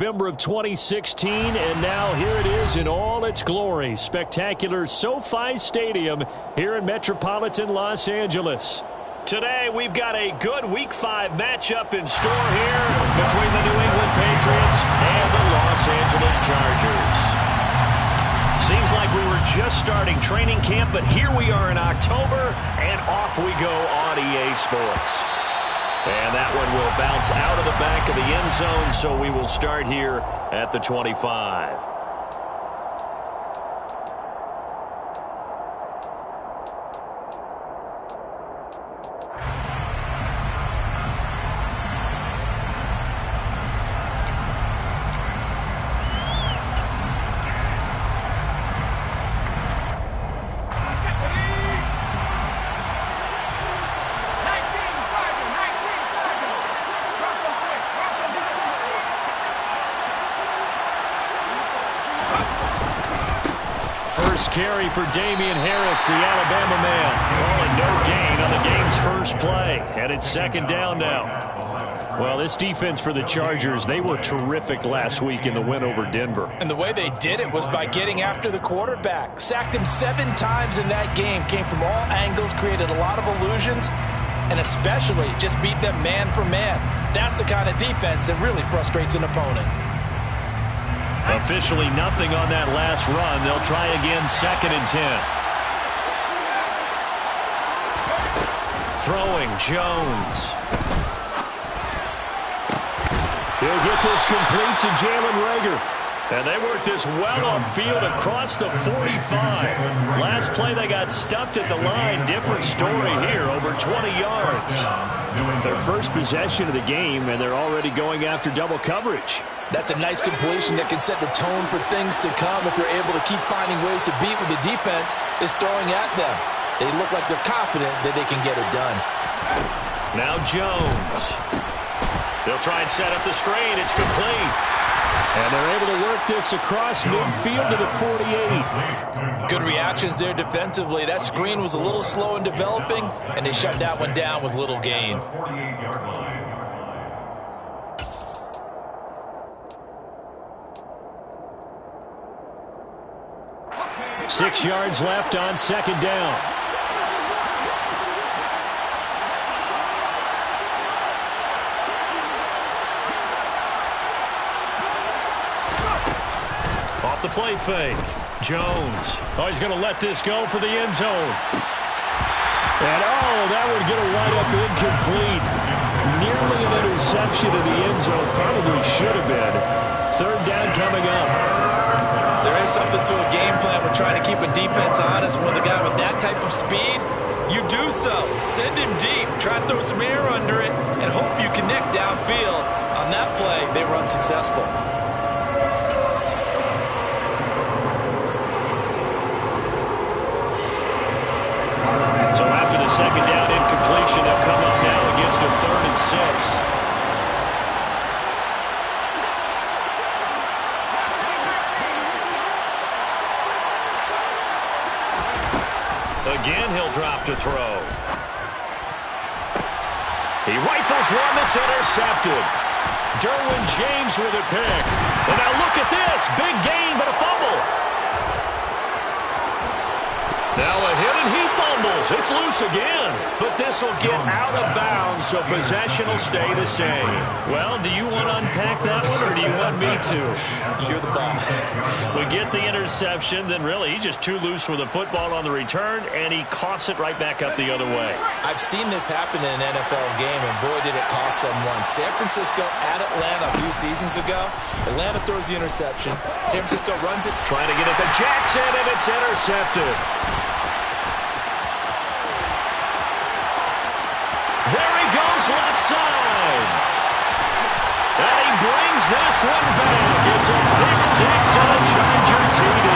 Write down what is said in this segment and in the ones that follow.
November of 2016, and now here it is in all its glory. Spectacular SoFi Stadium here in metropolitan Los Angeles. Today, we've got a good Week 5 matchup in store here between the New England Patriots and the Los Angeles Chargers. Seems like we were just starting training camp, but here we are in October, and off we go on EA Sports. And that one will bounce out of the back of the end zone, so we will start here at the 25. Carry for Damian Harris, the Alabama man. Calling no gain on the game's first play. And it's second down now. Well, this defense for the Chargers, they were terrific last week in the win over Denver. And the way they did it was by getting after the quarterback. Sacked him 7 times in that game. Came from all angles, created a lot of illusions, and especially just beat them man for man. That's the kind of defense that really frustrates an opponent. Officially nothing on that last run. They'll try again, 2nd and 10. Throwing, Jones. He'll get this complete to Jalen Reagor. And they worked this well upfield across the 45. Last play they got stuffed at the line. Different story here, over 20 yards. Their first possession of the game, and they're already going after double coverage. That's a nice completion that can set the tone for things to come if they're able to keep finding ways to beat what the defense is throwing at them. They look like they're confident that they can get it done. Now Jones. They'll try and set up the screen. It's complete. And they're able to work this across midfield to the 48. Good reactions there defensively. That screen was a little slow in developing, and they shut that one down with little gain. 6 yards left on second down. Off the play fake. Jones. Oh, he's going to let this go for the end zone. And that would get a wide-up incomplete. Nearly an interception in the end zone. Probably should have been. Third down coming up. There is something to a game plan. We're trying to keep a defense honest. With a guy with that type of speed, you do so. Send him deep. Try to throw some air under it and hope you connect downfield. On that play, they were unsuccessful. So after the second down incompletion, they'll come up now against a 3rd and 6. Again, he'll drop to throw. He rifles one that's intercepted. Derwin James with a pick. And now look at this. Big gain, but a fumble. Now a hit and he fumbles. It's loose again. But this will get out of bounds, so possession will stay the same. Well, do you want to unpack that one, or do you want me to? You're the boss. We get the interception, then really he's just too loose with the football on the return, and he coughs it right back up the other way. I've seen this happen in an NFL game, and boy, did it cost someone. San Francisco at Atlanta a few seasons ago. Atlanta throws the interception. San Francisco runs it. Trying to get it to Jackson, and it's intercepted. There he goes left side. And he brings this one back. It's a pick 6 on a Charger TD.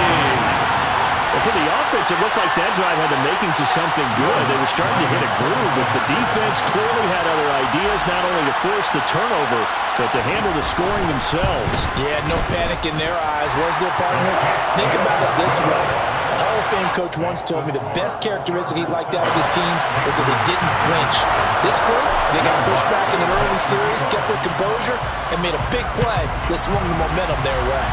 Well, for the offense, it looked like that drive had the makings of something good. They were starting to hit a groove, but the defense clearly had other ideas, not only to force the turnover, but to handle the scoring themselves. Yeah, no panic in their eyes, was there, partner? Think about it this way. A Hall of Fame coach once told me the best characteristic he liked out of his teams was that they didn't flinch. This group, they got pushed back in an early series, kept their composure, and made a big play that swung the momentum their way.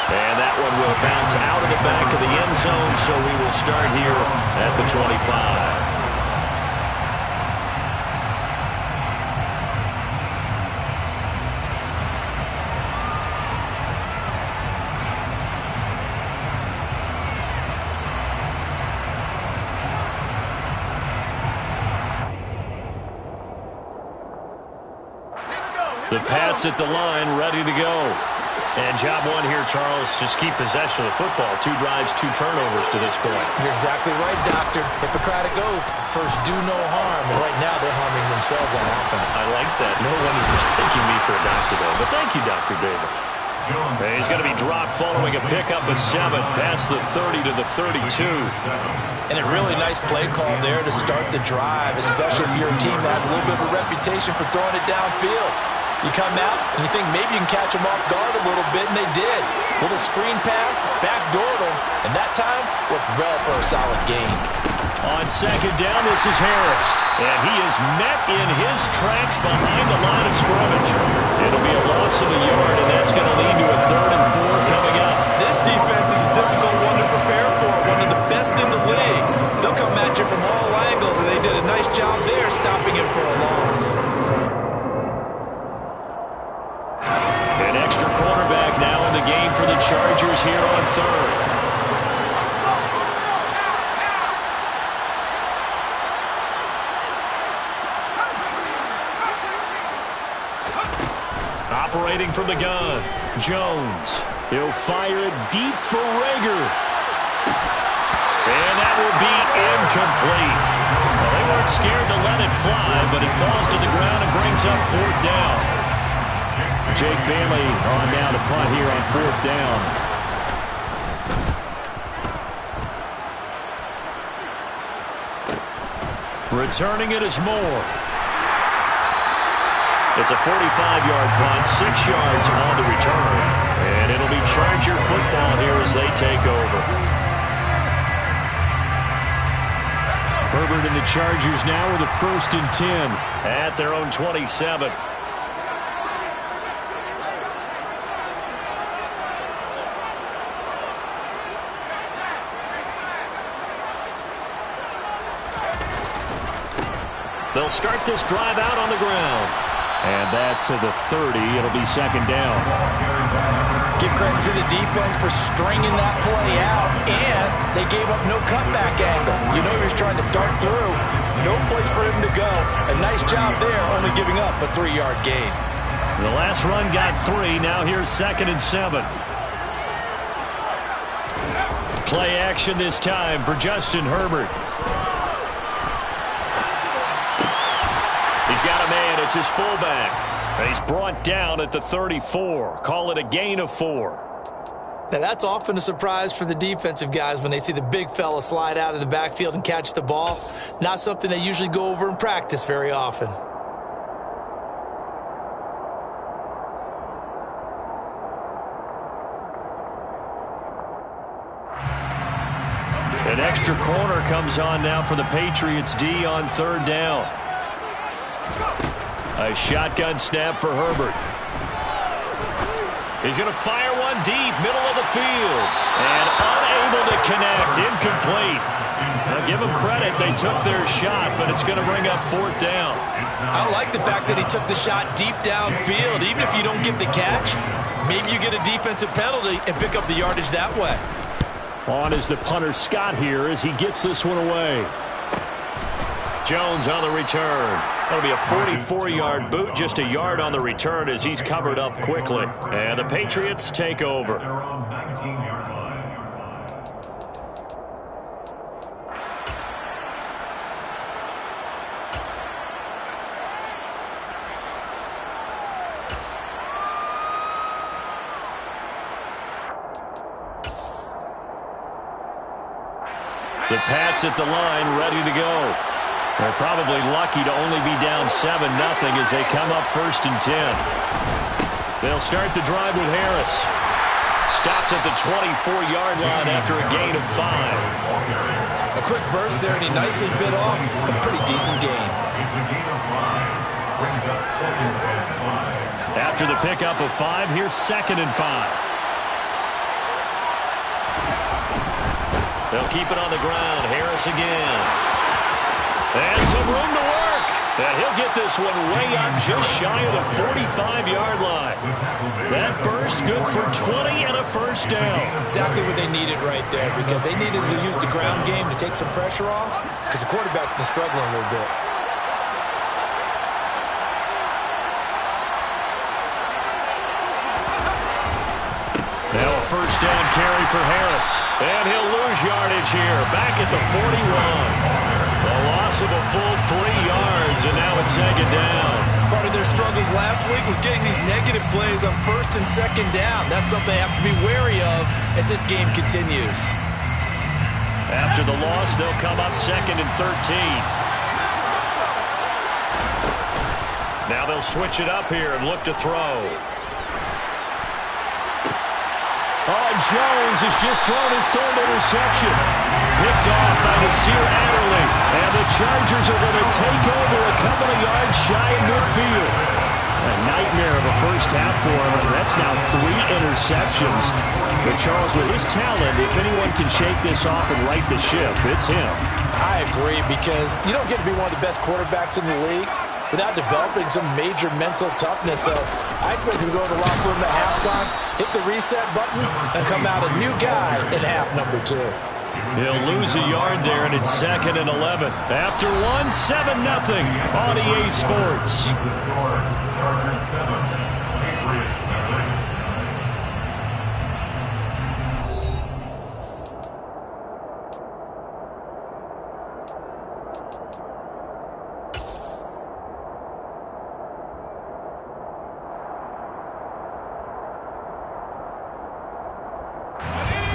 And that one will bounce out of the back of the end zone, so we will start here at the 25. The Pats at the line, ready to go. And job one here, Charles, just keep possession of the football. 2 drives, 2 turnovers to this point. You're exactly right, Doctor. Hippocratic oath. First, do no harm. And right now, they're harming themselves on offense. I like that. No one is mistaking me for a doctor, though. But thank you, Dr. Davis. He's going to be dropped following a pickup of 7 past the 30 to the 32. And a really nice play call there to start the drive, especially if you're a team that has a little bit of a reputation for throwing it downfield. You come out, and you think maybe you can catch them off guard a little bit, and they did. Little screen pass, backdoored them, and that time worked well for a solid gain. On second down, this is Harris. And he is met in his tracks behind the line of scrimmage. It'll be a loss of a yard, and that's going to lead to a 3rd and 4 coming up. This defense is a difficult one to prepare for, one of the best in the league. They'll come at you from all angles, and they did a nice job there stopping him for a loss. An extra cornerback now in the game for the Chargers here on 3rd. Operating from the gun, Jones. He'll fire it deep for Rager. And that will be incomplete. Well, they weren't scared to let it fly, but it falls to the ground and brings up 4th down. Jake Bailey on now to punt here on 4th down. Returning it is Moore. It's a 45-yard punt, 6 yards on the return. And it'll be Charger football here as they take over. Herbert and the Chargers now with a 1st and 10 at their own 27. They'll start this drive out on the ground. And that to the 30. It'll be 2nd down. Give credit to the defense for stringing that play out, and they gave up no cutback angle. You know he was trying to dart through. No place for him to go. A nice job there, only giving up a 3-yard gain. The last run got 3. Now here's 2nd and 7. Play action this time for Justin Herbert. He's got a man. It's his fullback. And he's brought down at the 34. Call it a gain of 4. Now, that's often a surprise for the defensive guys when they see the big fella slide out of the backfield and catch the ball. Not something they usually go over in practice very often. An extra corner comes on now for the Patriots D on 3rd down. A shotgun snap for Herbert. He's going to fire one deep, middle of the field. And unable to connect, incomplete. Now give them credit, they took their shot, but it's going to bring up 4th down. I like the fact that he took the shot deep downfield. Even if you don't get the catch, maybe you get a defensive penalty and pick up the yardage that way. On is the punter Scott here as he gets this one away. Jones on the return. That'll be a 44-yard boot, just a yard on the return as he's covered up quickly. And the Patriots take over. The Pats at the line, ready to go. They're probably lucky to only be down 7-0 as they come up 1st and 10. They'll start the drive with Harris. Stopped at the 24-yard line after a gain of 5. A quick burst there, and he nicely bit off a pretty decent gain. After the pickup of 5, here's 2nd and 5. They'll keep it on the ground. Harris again. And some room to work. And he'll get this one way up just shy of the 45-yard line. That burst good for 20 and a first down. Exactly what they needed right there, because they needed to use the ground game to take some pressure off, because the quarterback's been struggling a little bit. Now a first down carry for Harris. And he'll lose yardage here. Back at the 41. A loss of a full 3 yards, and now it's 2nd down. Part of their struggles last week was getting these negative plays on 1st and 2nd down. That's something they have to be wary of as this game continues. After the loss, they'll come up 2nd and 13. Now they'll switch it up here and look to throw. Oh, Jones has just thrown his 3rd interception. Picked off by Nasir Adderley. And the Chargers are going to take over a couple of yards shy of midfield. A nightmare of a first half for him. That's now 3 interceptions. But Charles, with his talent, if anyone can shake this off and right the ship, it's him. I agree, because you don't get to be one of the best quarterbacks in the league without developing some major mental toughness. So I expect him to go to the locker room at halftime, hit the reset button, and come out a new guy in half number 2. He'll lose a yard there, and it's 2nd and 11. After 1, 7-0 on EA Sports. Chargers 7, Patriots 0.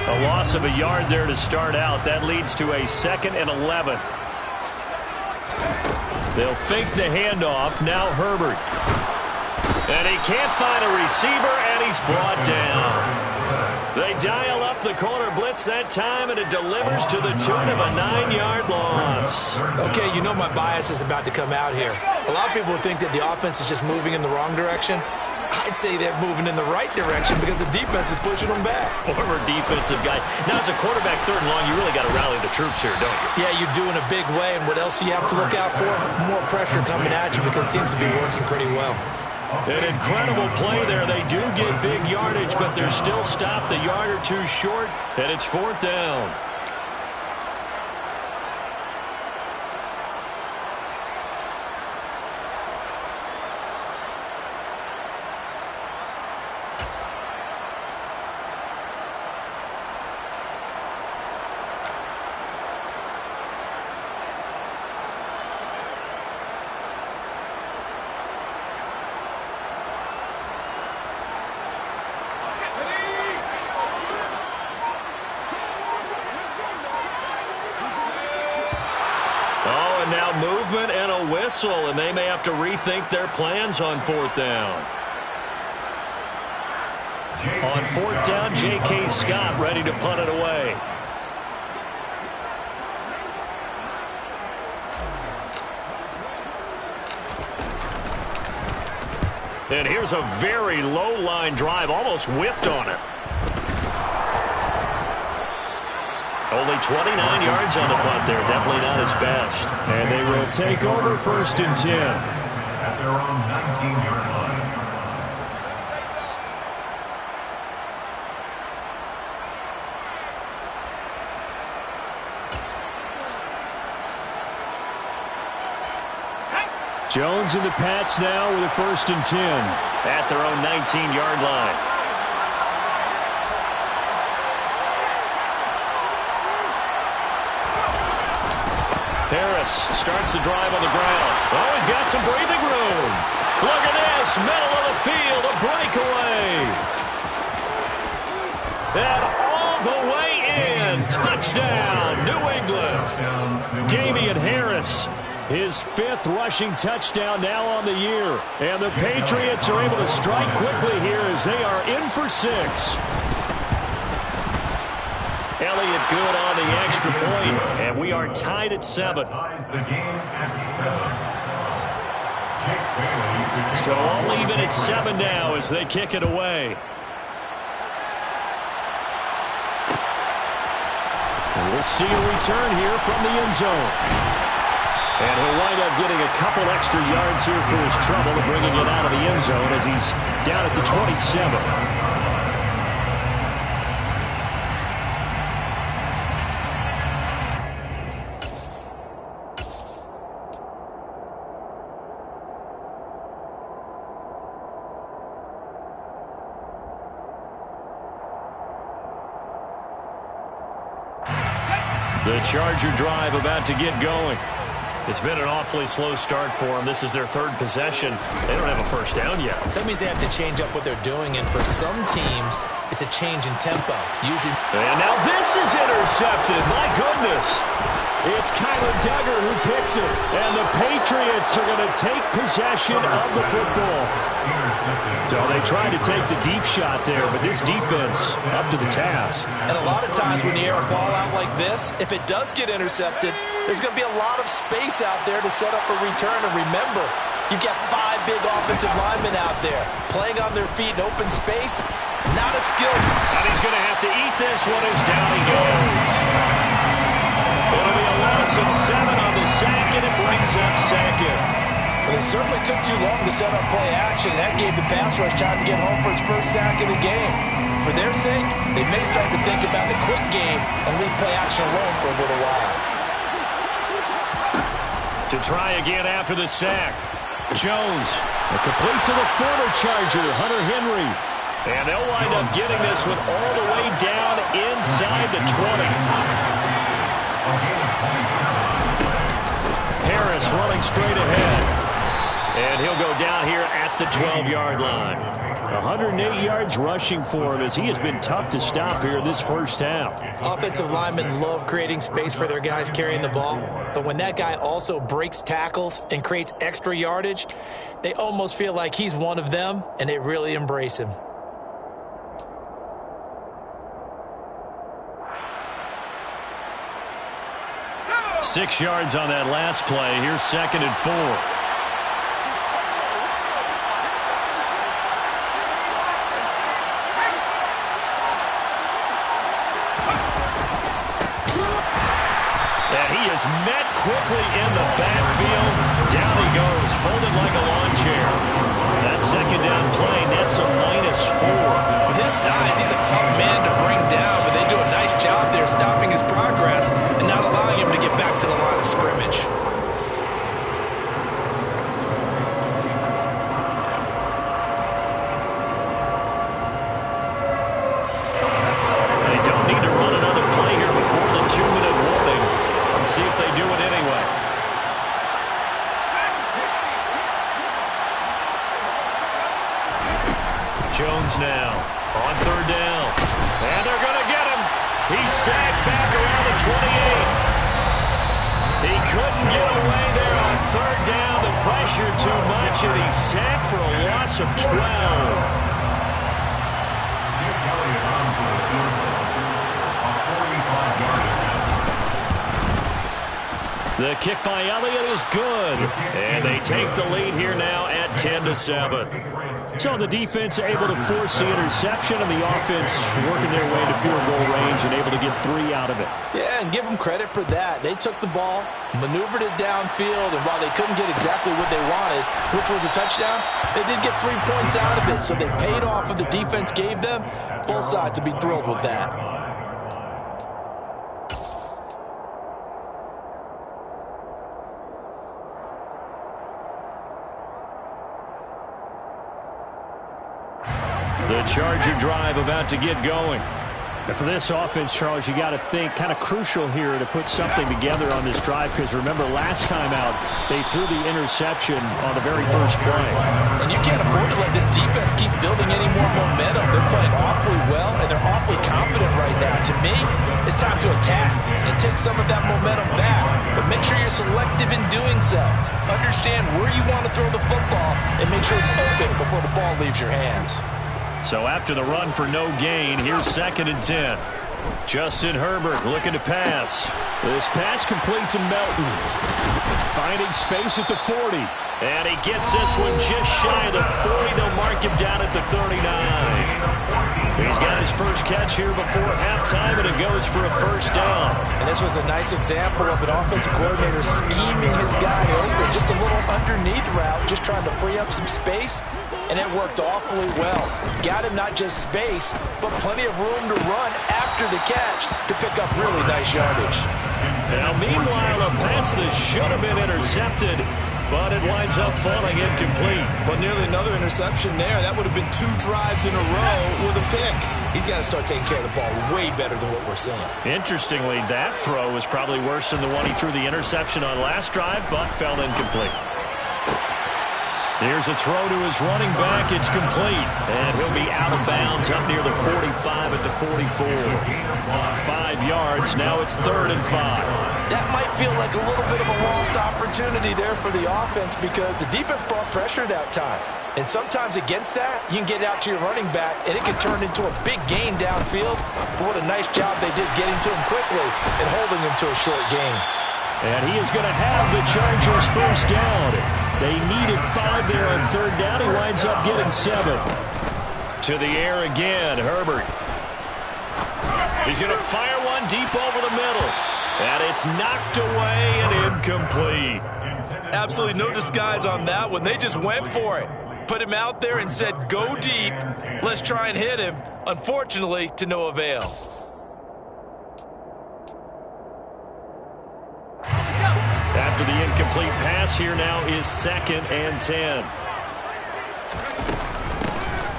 A loss of a yard there to start out. That leads to a 2nd and 11. They'll fake the handoff. Now Herbert. And he can't find a receiver, and he's brought down. They dial up the corner blitz that time, and it delivers to the tune of a 9-yard loss. Okay, you know my bias is about to come out here. A lot of people think that the offense is just moving in the wrong direction. I'd say they're moving in the right direction because the defense is pushing them back. Former defensive guy. Now, as a quarterback 3rd and long, you really got to rally the troops here, don't you? Yeah, you do in a big way. And what else do you have to look out for? More pressure coming at you, because it seems to be working pretty well. An incredible play there. They do get big yardage, but they're still stopped a yard or 2 short, and it's 4th down. Now movement and a whistle, and they may have to rethink their plans on 4th down. On 4th down, J.K. Scott ready to punt it away. And here's a very low-line drive, almost whiffed on it. Only 29 yards on the punt there. Definitely not his best. And they will take over 1st and 10. At their own 19-yard line. Jones and the Pats now with a 1st and 10. At their own 19-yard line. Harris starts the drive on the ground. Oh, he's got some breathing room. Look at this, middle of the field, a breakaway. And all the way in, touchdown, New England. Damian Harris, his 5th rushing touchdown now on the year. And the Patriots are able to strike quickly here as they are in for 6. Elliott good on the extra point, and we are tied at 7. Ties the game at 7. Jake Bailey to kick So off all for even the at 7 now as they kick it away. And we'll see a return here from the end zone. And he'll wind up getting a couple extra yards here for his trouble and bringing it out of the end zone as he's down at the 27. The Charger drive about to get going. It's been an awfully slow start for them. This is their 3rd possession. They don't have a first down yet. So that means they have to change up what they're doing, and for some teams, it's a change in tempo. Usually. And now this is intercepted. My goodness. It's Kyler Duggar who picks it. And the Patriots are going to take possession of the football. So they tried to take the deep shot there, but this defense up to the task. And a lot of times when you air a ball out like this, if it does get intercepted, there's going to be a lot of space out there to set up a return. And remember, you've got 5 big offensive linemen out there playing on their feet in open space. Not a skill. And he's going to have to eat this one as down he goes. It'll be a loss of 7 on the sack, and it brings up 2nd. Well, it certainly took too long to set up play action. That gave the pass rush time to get home for its first sack of the game. For their sake, they may start to think about the quick game and leave play action alone for a little while. To try again after the sack. Jones, complete to the former Charger, Hunter Henry. And they'll wind up getting this one all the way down inside the 20. Harris running straight ahead. And he'll go down here at the 12-yard line. 108 yards rushing for him as he has been tough to stop here this first half. Offensive linemen love creating space for their guys carrying the ball. But when that guy also breaks tackles and creates extra yardage, they almost feel like he's one of them, and they really embrace him. Six yards on that last play. Here's 2nd and 4. And he is met quickly in the backfield. Down he goes, folded like a lawn chair. That 2nd down play nets a -4. With his size, he's a tough man to bring down, but they do a nice job there stopping his progress and not allowing him to get back to the line of scrimmage. They don't need to run another play here before the 2-minute warning. Let's see if they do it anyway. Jones now on 3rd down. And they're going to get him. He's sacked back around the 28. He couldn't get away there on 3rd down. The pressure too much, and he's sacked for a loss of 12. The kick by Elliott is good. And they take the lead here now at 10-7. So the defense able to force the interception, and the offense working their way to field goal range and able to get 3 out of it. Yeah, and give them credit for that. They took the ball, maneuvered it downfield, and while they couldn't get exactly what they wanted, which was a touchdown, they did get 3 points out of it. So they paid off what the defense gave them. Both sides to be thrilled with that. The Charger drive about to get going. And for this offense, Charles, you got to think kind of crucial here to put something together on this drive, because remember last time out they threw the interception on the very first play. And you can't afford to let this defense keep building any more momentum. They're playing awfully well, and they're awfully confident right now. To me, it's time to attack and take some of that momentum back. But make sure you're selective in doing so. Understand where you want to throw the football and make sure it's open before the ball leaves your hands. So after the run for no gain, here's 2nd and 10. Justin Herbert looking to pass. This pass complete to Melton. Finding space at the 40. And he gets this one just shy of the 40. They'll mark him down at the 39. He's got his first catch here before halftime, and it goes for a first down. And this was a nice example of an offensive coordinator scheming his guy open. Just a little underneath route, just trying to free up some space. And it worked awfully well. Got him not just space, but plenty of room to run after the catch to pick up really nice yardage. Now, meanwhile, a pass that should have been intercepted, but it winds up falling incomplete. Well, nearly another interception there. That would have been 2 drives in a row with a pick. He's got to start taking care of the ball way better than what we're seeing. Interestingly, that throw was probably worse than the one he threw the interception on last drive, but fell incomplete. Here's a throw to his running back. It's complete. And he'll be out of bounds up near the 45 at the 44. 5 yards. Now it's 3rd and 5. That might feel like a little bit of a lost opportunity there for the offense because the defense brought pressure that time. And sometimes against that, you can get out to your running back, and it can turn into a big gain downfield. But what a nice job they did getting to him quickly and holding him to a short gain. And he is going to have the Chargers first down. They needed 5 there on 3rd down. He winds up getting 7. To the air again, Herbert. He's going to fire one deep over the middle. And it's knocked away and incomplete. Absolutely no disguise on that one. They just went for it. Put him out there and said, go deep. Let's try and hit him. Unfortunately, to no avail. After the incomplete pass, here now is 2nd and 10.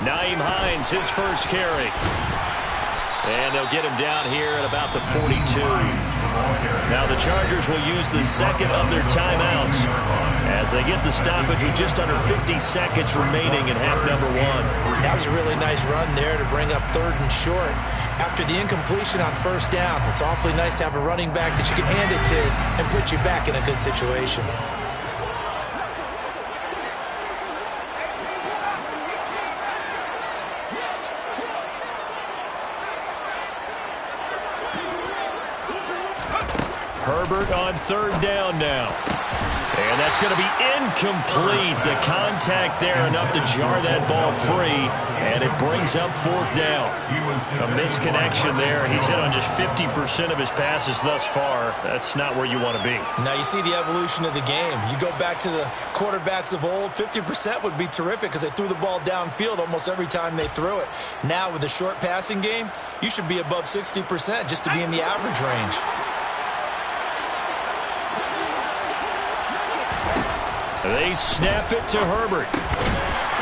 Nyheim Hines, his first carry. And they'll get him down here at about the 42. Now the Chargers will use the second of their timeouts as they get the stoppage with just under 50 seconds remaining in half number 1. That was a really nice run there to bring up 3rd and short. After the incompletion on 1st down, it's awfully nice to have a running back that you can hand it to and put you back in a good situation. Herbert on 3rd down now. And that's going to be incomplete. The contact there enough to jar that ball free. And it brings up 4th down. A misconnection there. He's hit on just 50% of his passes thus far. That's not where you want to be. Now you see the evolution of the game. You go back to the quarterbacks of old, 50% would be terrific because they threw the ball downfield almost every time they threw it. Now with the short passing game, you should be above 60% just to be in the average range. They snap it to Herbert.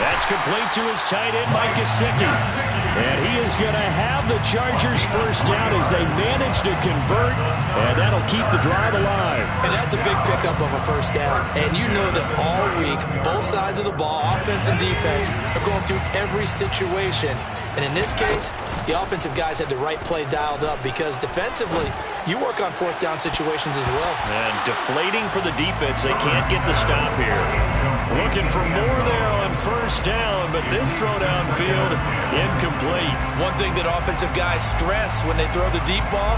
That's complete to his tight end, Mike Gesicki. And he is going to have the Chargers first down as they manage to convert, and that'll keep the drive alive. And that's a big pickup of a first down. And you know that all week, both sides of the ball, offense and defense, are going through every situation. And in this case, the offensive guys had the right play dialed up because defensively, you work on 4th down situations as well. And deflating for the defense. They can't get the stop here. Looking for more there on 1st down, but this throw downfield, incomplete. One thing that offensive guys stress when they throw the deep ball,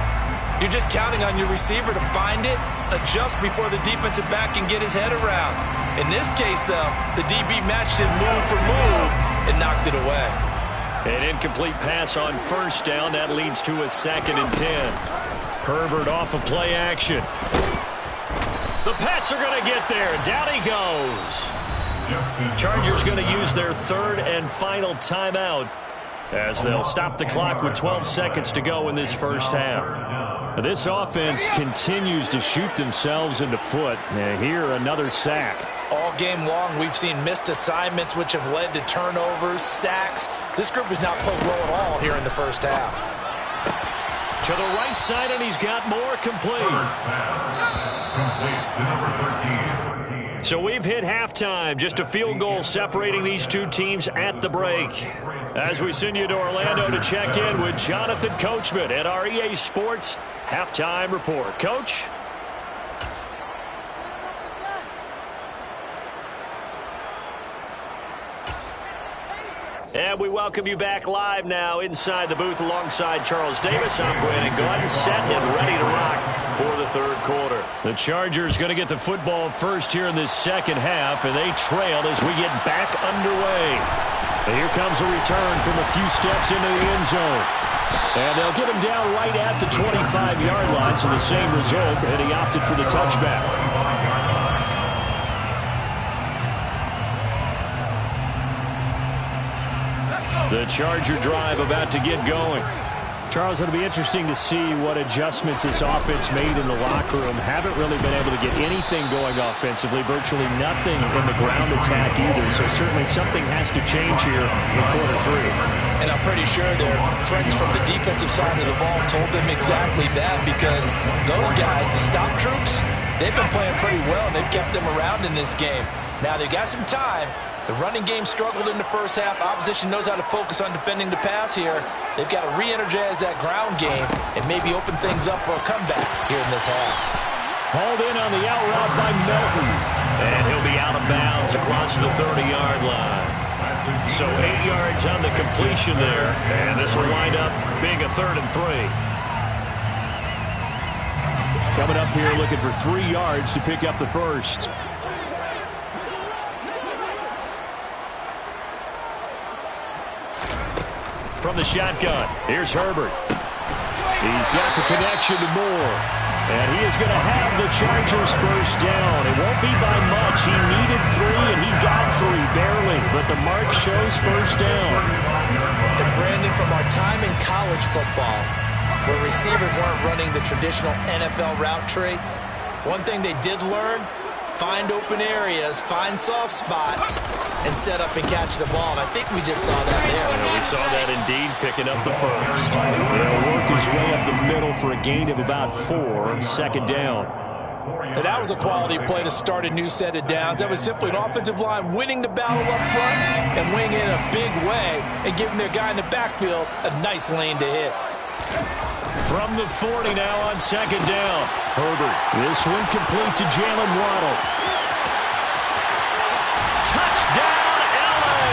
you're just counting on your receiver to find it, adjust before the defensive back can get his head around. In this case, though, the DB matched it move for move and knocked it away. An incomplete pass on 1st down. That leads to a 2nd and 10. Herbert off of play action. The Pats are going to get there. Down he goes. Chargers going to use their 3rd and final timeout as they'll stop the clock with 12 seconds to go in this first half. This offense continues to shoot themselves in the foot. Here, another sack. All game long, we've seen missed assignments, which have led to turnovers, sacks. This group has not played well at all here in the first half. To the right side, and he's got more complete. Complete to number 13. So we've hit halftime. Just a field goal separating these two teams at the break. As we send you to Orlando to check in with Jonathan Coachman at our EA Sports Halftime Report. Coach? And we welcome you back live now inside the booth alongside Charles Davis. I'm Brandon Gordon, set and ready to rock for the third quarter. The Chargers going to get the football first here in this second half, and they trail as we get back underway. And here comes a return from a few steps into the end zone. And they'll get him down right at the 25-yard line, so the same result, and he opted for the touchback. The Charger drive about to get going. Charles, it'll be interesting to see what adjustments this offense made in the locker room. Haven't really been able to get anything going offensively, virtually nothing in the ground attack either. So certainly something has to change here in quarter three. And I'm pretty sure their friends from the defensive side of the ball told them exactly that, because those guys, the stop troops, they've been playing pretty well, and they've kept them around in this game. Now they've got some time. The running game struggled in the first half. Opposition knows how to focus on defending the pass here. They've got to re-energize that ground game and maybe open things up for a comeback here in this half. Hauled in on the out route by Melton. And he'll be out of bounds across the 30-yard line. So 8 yards on the completion there. And this will wind up being a 3rd and 3. Coming up here looking for 3 yards to pick up the first. From the shotgun, here's Herbert. He's got the connection to Moore. And he is going to have the Chargers first down. It won't be by much. He needed 3, and he got 3, barely. But the mark shows first down. And Brandon, from our time in college football, where receivers weren't running the traditional NFL route tree, one thing they did learn, find open areas, find soft spots, and set up and catch the ball. And I think we just saw that there. Yeah, we saw that indeed, picking up the first. He'll work his way up the middle for a gain of about 4, second down. And that was a quality play to start a new set of downs. That was simply an offensive line winning the battle up front and winning in a big way and giving their guy in the backfield a nice lane to hit. From the 40 now on second down. Herbert. This one complete to Jalen Waddle. Touchdown, LA!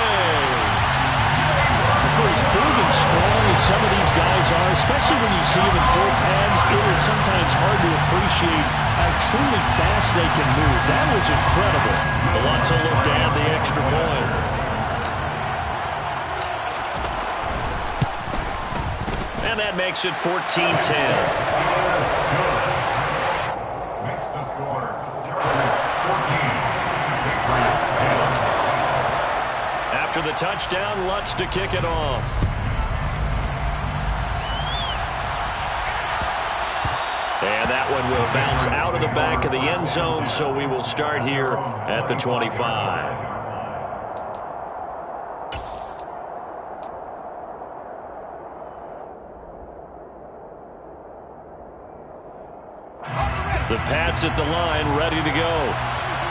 For as big and strong as some of these guys are, especially when you see them in full pads, it is sometimes hard to appreciate how truly fast they can move. That was incredible. Lots of look to add the extra point. And that makes it 14-10. Makes the score. Chargers 14. After the touchdown, Lutz to kick it off. And that one will bounce out of the back of the end zone, so we will start here at the 25. The Pats at the line, ready to go.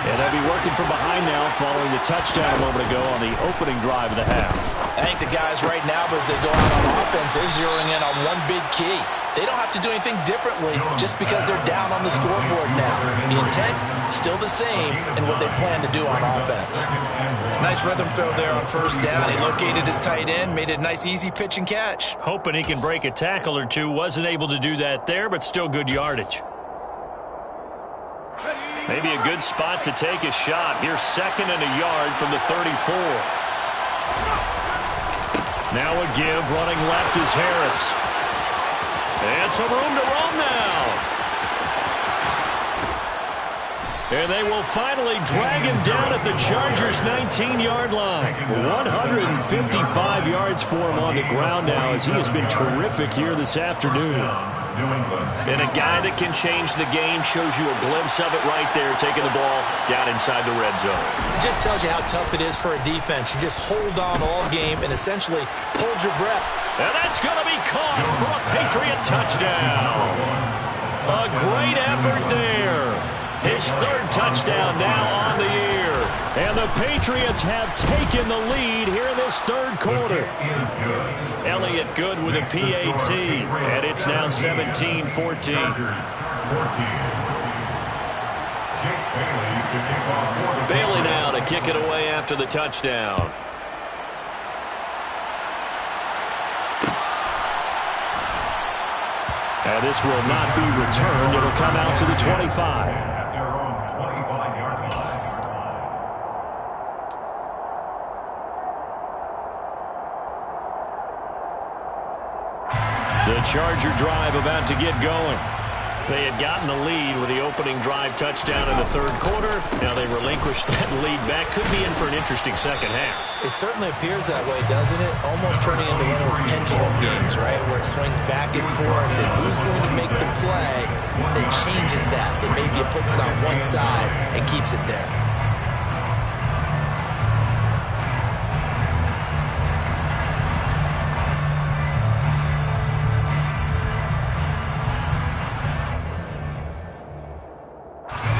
And they'll be working from behind now following the touchdown a moment ago on the opening drive of the half. I think the guys right now, as they go out on offense, they're zeroing in on one big key. They don't have to do anything differently just because they're down on the scoreboard now. The intent, still the same in what they plan to do on offense. Nice rhythm throw there on first down. He located his tight end, made it a nice easy pitch and catch. Hoping he can break a tackle or two. Wasn't able to do that there, but still good yardage. Maybe a good spot to take a shot. Here's 2nd and a yard from the 34. Now a give, running left is Harris. And some room to roam now. And they will finally drag him down at the Chargers' 19-yard line. 155 yards for him on the ground now, as he has been terrific here this afternoon. And a guy that can change the game, shows you a glimpse of it right there, taking the ball down inside the red zone. It just tells you how tough it is for a defense. You just hold on all game and essentially hold your breath. And that's going to be caught for a Patriot touchdown. A great effort there. His 3rd touchdown now on the year. And the Patriots have taken the lead here in this 3rd quarter. Elliott good with a PAT. And it's now 17-14. Bailey now to kick it away after the touchdown. And this will not be returned. It'll come out to the 25. At their own 25-yard line. The Charger drive about to get going. They had gotten the lead with the opening drive touchdown in the third quarter. Now they relinquished that lead back. Could be in for an interesting second half. It certainly appears that way, doesn't it? Almost turning into one of those pendulum games, right, where it swings back and forth. And who's going to make the play that changes that maybe it puts it on one side and keeps it there?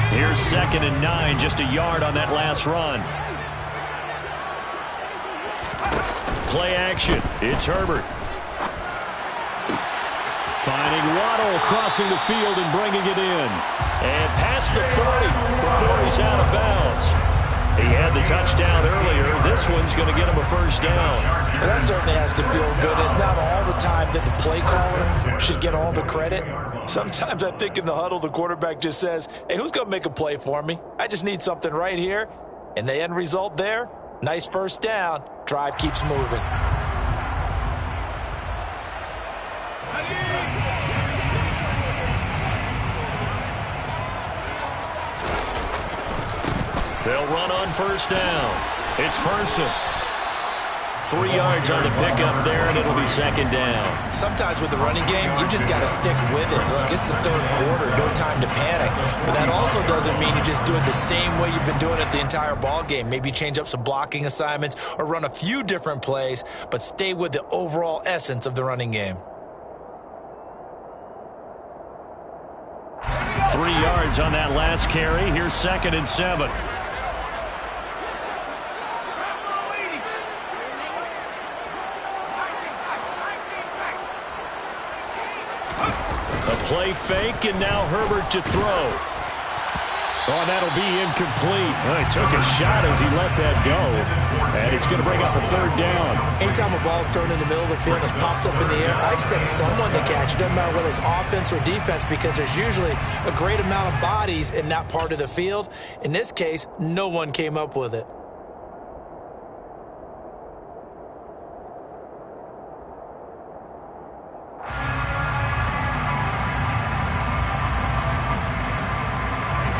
Here's 2nd and 9, just a yard on that last run. Play action. It's Herbert. Finding Waddle, crossing the field and bringing it in. And past the 40 before he's out of bounds. He had the touchdown earlier. This one's going to get him a first down. Well, that certainly has to feel good. It's not all the time that the play caller should get all the credit. Sometimes I think in the huddle, the quarterback just says, hey, who's going to make a play for me? I just need something right here. And the end result there, nice first down. Drive keeps moving. They'll run on first down. It's Person. 3 yards on the pickup there, and it'll be 2nd down. Sometimes with the running game, you just got to stick with it. Look, it's the third quarter, no time to panic. But that also doesn't mean you just do it the same way you've been doing it the entire ball game. Maybe change up some blocking assignments or run a few different plays, but stay with the overall essence of the running game. 3 yards on that last carry. Here's 2nd and 7. A play fake, and now Herbert to throw. Oh, that'll be incomplete. Well, he took a shot as he let that go. And it's going to bring up a 3rd down. Anytime a ball's thrown in the middle of the field and it's popped up in the air, I expect someone to catch it. Doesn't matter whether it's offense or defense, because there's usually a great amount of bodies in that part of the field. In this case, no one came up with it.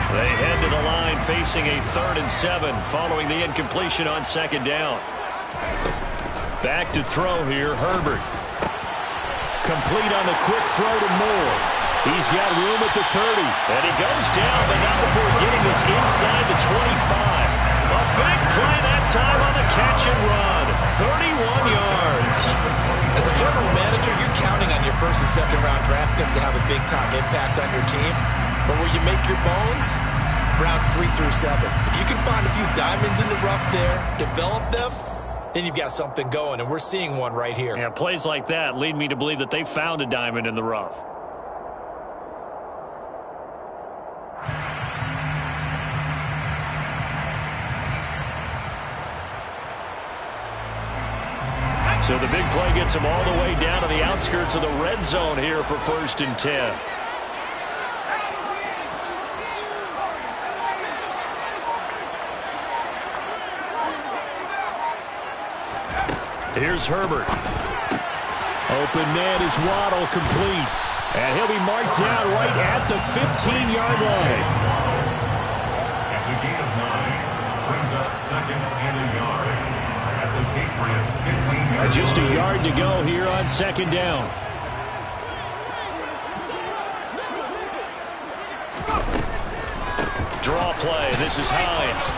They head to the line facing a 3rd and 7 following the incompletion on 2nd down. Back to throw here, Herbert. Complete on the quick throw to Moore. He's got room at the 30, and he goes down, but not before getting this inside the 25. A big play that time on the catch and run. 31 yards. As a general manager, you're counting on your 1st and 2nd round draft picks to have a big-time impact on your team. But where you make your bones, rounds 3 through 7. If you can find a few diamonds in the rough there, develop them, then you've got something going, and we're seeing one right here. Yeah, plays like that lead me to believe that they found a diamond in the rough. So the big play gets them all the way down to the outskirts of the red zone here for 1st and 10. Here's Herbert. Open net is Waddle, complete. And he'll be marked down right at the 15-yard line. As the gain of 9 brings up 2nd and a yard at the Patriots' 15-yard line. Just a yard to go here on 2nd down. Draw play. This is Hines.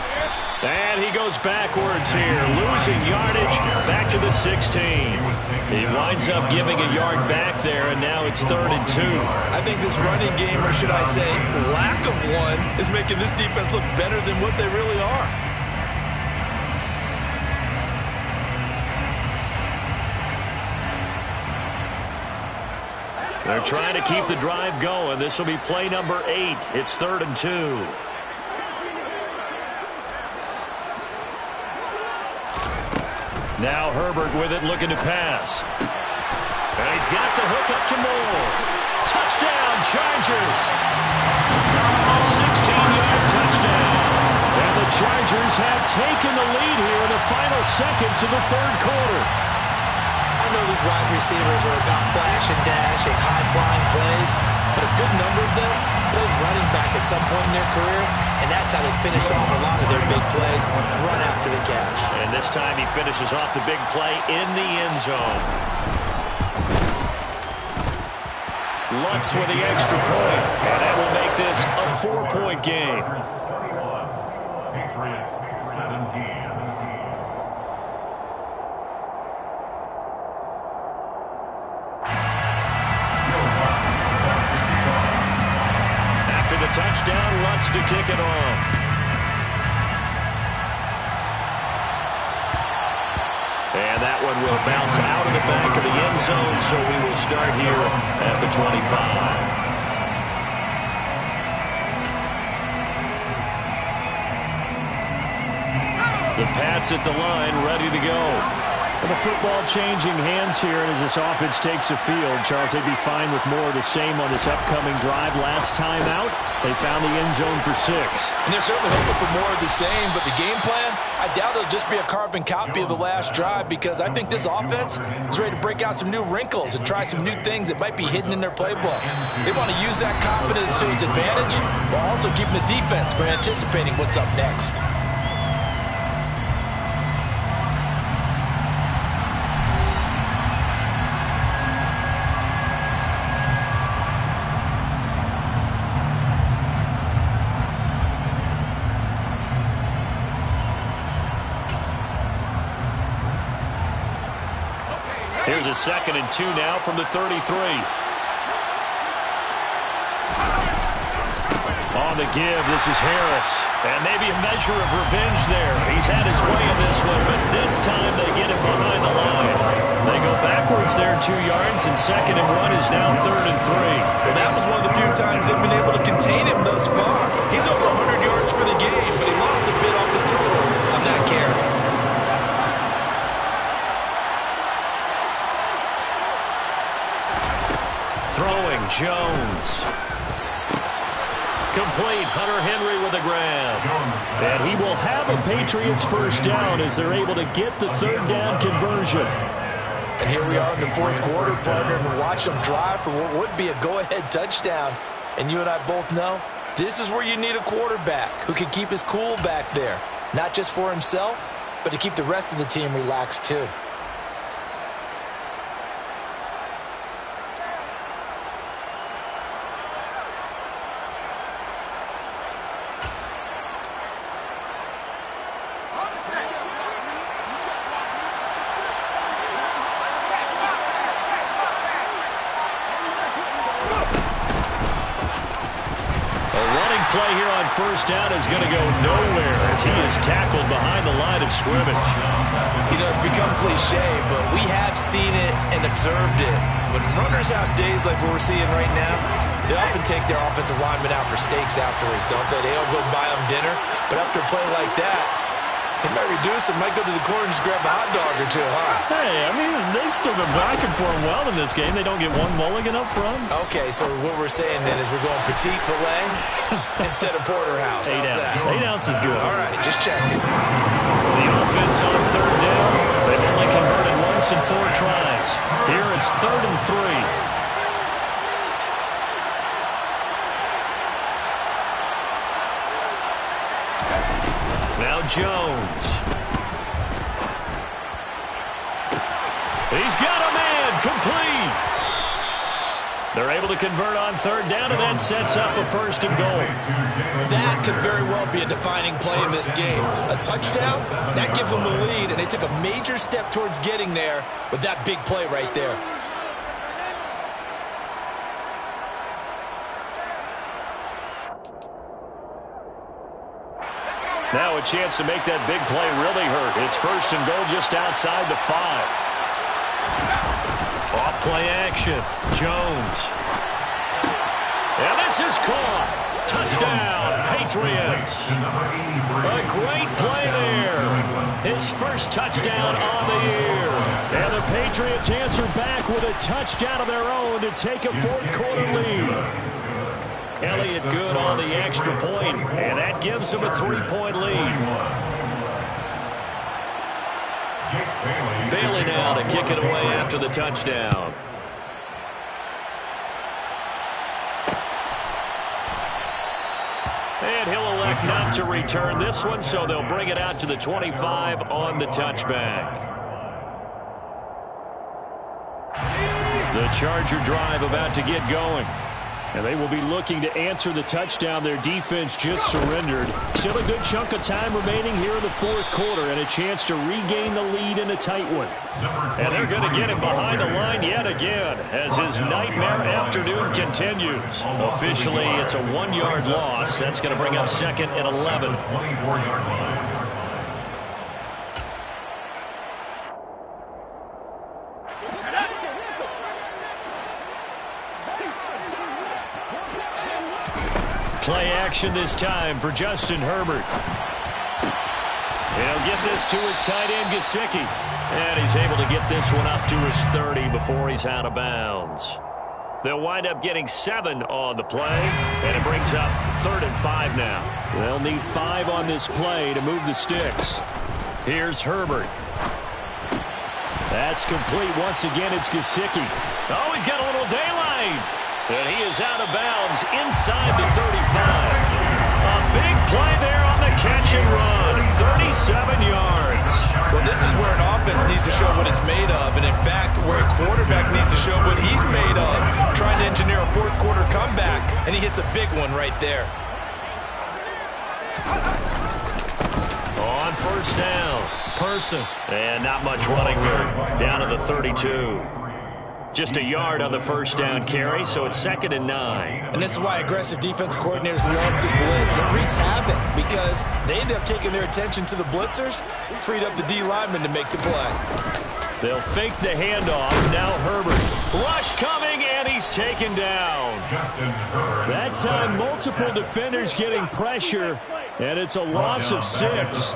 And he goes backwards here, losing yardage back to the 16. He winds up giving a yard back there, and now it's 3rd and 2. I think this running game, or should I say lack of one, is making this defense look better than what they really are. They're trying to keep the drive going. This will be play number 8. It's 3rd and 2. Now Herbert with it, looking to pass. And he's got the hook up to Moore. Touchdown, Chargers. A 16-yard touchdown. And the Chargers have taken the lead here in the final seconds of the third quarter. I know these wide receivers are about flash and dash and high-flying plays, but a good number of them played running back at some point in their career, and that's how they finish off a lot of their big plays, run after the catch. And this time he finishes off the big play in the end zone. Lutz with the extra point, and that will make this a 4-point game. Patriots 17. After the touchdown, Lutz to kick it off. And that one will bounce out of the back of the end zone, so we will start here at the 25. The Pats at the line, ready to go. And the football changing hands here, and as this offense takes the field, Charles, they'd be fine with more of the same on this upcoming drive. Last time out, they found the end zone for 6. And they're certainly hoping for more of the same, but the game plan, I doubt it'll just be a carbon copy of the last drive, because I think this offense is ready to break out some new wrinkles and try some new things that might be hidden in their playbook. They want to use that confidence to its advantage, while also keeping the defense from anticipating what's up next. Here's a 2nd and 2 now from the 33. On the give, this is Harris. And maybe a measure of revenge there. He's had his way in this one, but this time they get him behind the line. They go backwards there 2 yards, and 2nd and 1 is now 3rd and 3. Well, that was one of the few times they've been able to contain him thus far. He's over 100 yards for the game, but he lost a bit off his total on that carry. Throwing, Jones. Complete, Hunter Henry with a grab. And he will have a Patriots first down as they're able to get the 3rd down conversion. And here we are in the 4th quarter, partner, and watch them drive for what would be a go-ahead touchdown. And you and I both know this is where you need a quarterback who can keep his cool back there. Not just for himself, but to keep the rest of the team relaxed too. Play here on first down is going to go nowhere as he is tackled behind the line of scrimmage. You know, it's become cliche, but we have seen it and observed it. When runners have days like what we're seeing right now, they often take their offensive linemen out for steaks afterwards, don't they? They all go buy them dinner, but after a play like that, they might reduce it, might go to the corner and just grab a hot dog or two, huh? Hey, I mean, they've still been blocking for him well in this game. They don't get one mulligan up front. Okay, so what we're saying then is we're going petite filet instead of porterhouse. 8 ounce. 8 ounce is good. All right, just checking. The offense on 3rd down. They've only converted once in 4 tries. Here it's 3rd and 3. Now Jones. He's got a man, complete. They're able to convert on 3rd down, and that sets up a 1st and goal. That could very well be a defining play in this game. A touchdown, that gives them the lead, and they took a major step towards getting there with that big play right there. Now a chance to make that big play really hurt. It's 1st and goal just outside the 5. Off play action. Jones. And this is caught. Touchdown, Patriots. A great play there. His first touchdown on the year. And the Patriots Patriots answer back with a touchdown of their own to take a fourth-quarter lead. Elliott good on the extra point, and that gives him a 3-point lead. Bailey now to kick it away after the touchdown. And he'll elect not to return this one, so they'll bring it out to the 25 on the touchback. The Charger drive about to get going. And they will be looking to answer the touchdown their defense just surrendered. Still a good chunk of time remaining here in the fourth quarter and a chance to regain the lead in a tight one. And they're going to get him behind the line yet again as his nightmare afternoon continues. Officially, it's a 1-yard loss. That's going to bring up second and 11. 24-yard line. Play action this time for Justin Herbert. He'll get this to his tight end, Gesicki. And he's able to get this one up to his 30 before he's out of bounds. They'll wind up getting 7 on the play, and it brings up 3rd and 5 now. They'll need 5 on this play to move the sticks. Here's Herbert. That's complete once again. It's Gesicki. Oh, he's got a little daylight. And he is out of bounds inside the 35. A big play there on the catch and run. 37 yards. Well, this is where an offense needs to show what it's made of. And, in fact, where a quarterback needs to show what he's made of. Trying to engineer a fourth-quarter comeback, and he hits a big one right there. On first down, Person. And not much running room. Down to the 32. Just a yard on the first down carry, so it's 2nd and 9. And this is why aggressive defense coordinators love to blitz. It wreaks havoc because they end up taking their attention to the blitzers, freed up the D lineman to make the play. They'll fake the handoff. Now Herbert. Rush coming, and he's taken down. That time, multiple defenders getting pressure, and it's a loss of 6.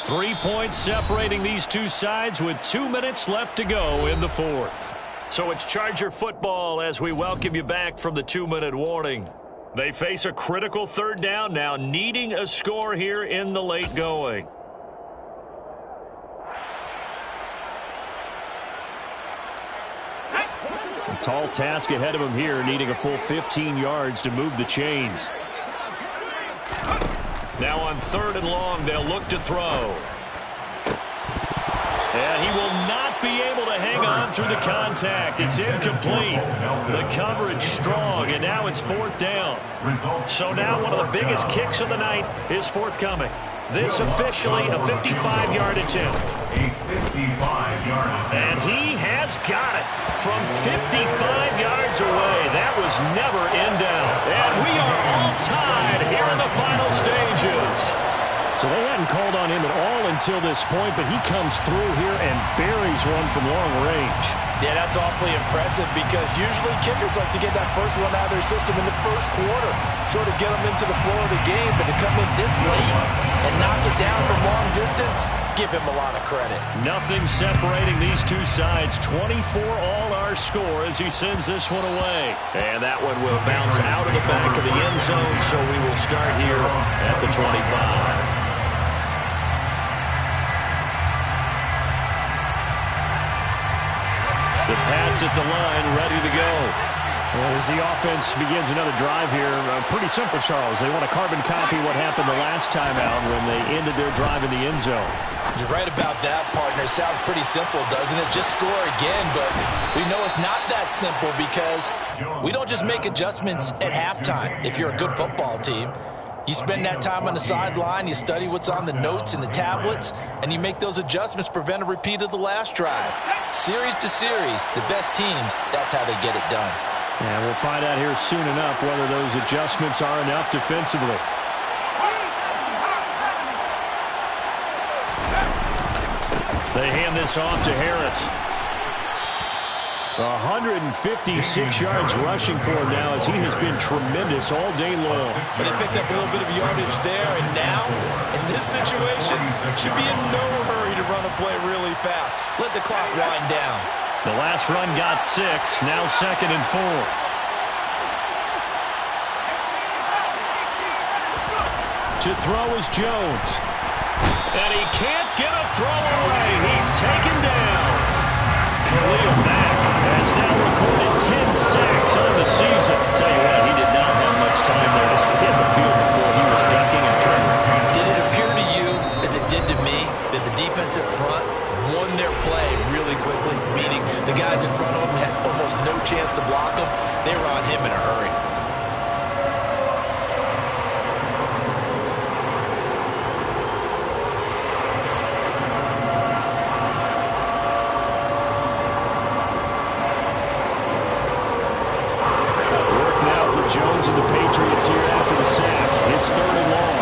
3 points separating these two sides with 2 minutes left to go in the fourth. So it's Charger football as we welcome you back from the 2-minute warning. They face a critical 3rd down now, needing a score here in the late going. A tall task ahead of him here, needing a full 15 yards to move the chains. Now on 3rd and long, they'll look to throw. And he will not be able to hang on through the contact. It's incomplete. The coverage strong, and now it's 4th down. So now one of the biggest kicks of the night is forthcoming. This officially a 55-yard attempt. And he has got it from 55 yards away. That was never in doubt. And we are all tied here in the final stages. So they hadn't called on him at all until this point, but he comes through here and buries one from long range. Yeah, that's awfully impressive because usually kickers like to get that first one out of their system in the first quarter, sort of get them into the flow of the game, but to come in this late and knock it down from long distance, give him a lot of credit. Nothing separating these two sides. 24 all our score as he sends this one away. And that one will bounce out of the back of the end zone, so we will start here at the 25. The Pats at the line, ready to go. Well, as the offense begins another drive here, pretty simple, Charles. They want to carbon copy what happened the last time out when they ended their drive in the end zone. You're right about that, partner. Sounds pretty simple, doesn't it? Just score again, but we know it's not that simple because we don't just make adjustments at halftime if you're a good football team. You spend that time on the sideline, you study what's on the notes and the tablets, and you make those adjustments, prevent a repeat of the last drive. Series to series, the best teams, that's how they get it done. And we'll find out here soon enough whether those adjustments are enough defensively. They hand this off to Harris. 156 yards rushing for him now, as he has been tremendous all day long. But they picked up a little bit of yardage there, and now, in this situation, should be in no hurry to run a play really fast. Let the clock wind down. The last run got 6, now 2nd and 4. To throw is Jones. And he can't get a throw away. He's taken down. Khalil Mack has now recorded 10 sacks on the season. Tell you what, he did not have much time there to stay in the field before he was ducking and covering. Did it appear to you, as it did to me, that the defensive front won their play really quickly? Meaning the guys in front of them had almost no chance to block him. They were on him in a hurry. Jones and the Patriots here after the sack. It's 3rd and long.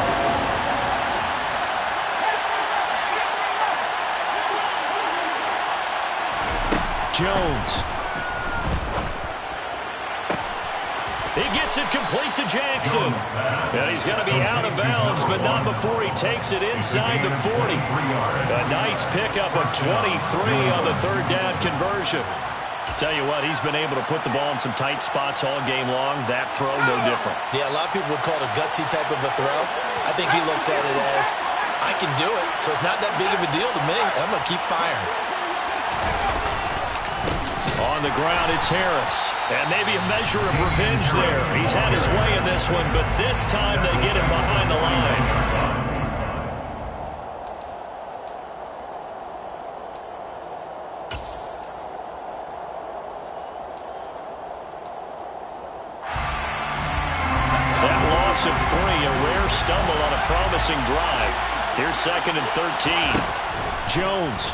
Jones. He gets it complete to Jackson. And he's going to be out of bounds, but not before he takes it inside the 40. A nice pickup of 23 on the 3rd down conversion. Tell you what, he's been able to put the ball in some tight spots all game long. That throw, no different. Yeah, a lot of people would call it a gutsy type of a throw. I think he looks at it as, I can do it, so it's not that big of a deal to me, and I'm going to keep firing. On the ground, it's Harris. And maybe a measure of revenge there. He's had his way in this one, but this time they get him behind the line. Of 3, a rare stumble on a promising drive. Here's 2nd and 13. Jones.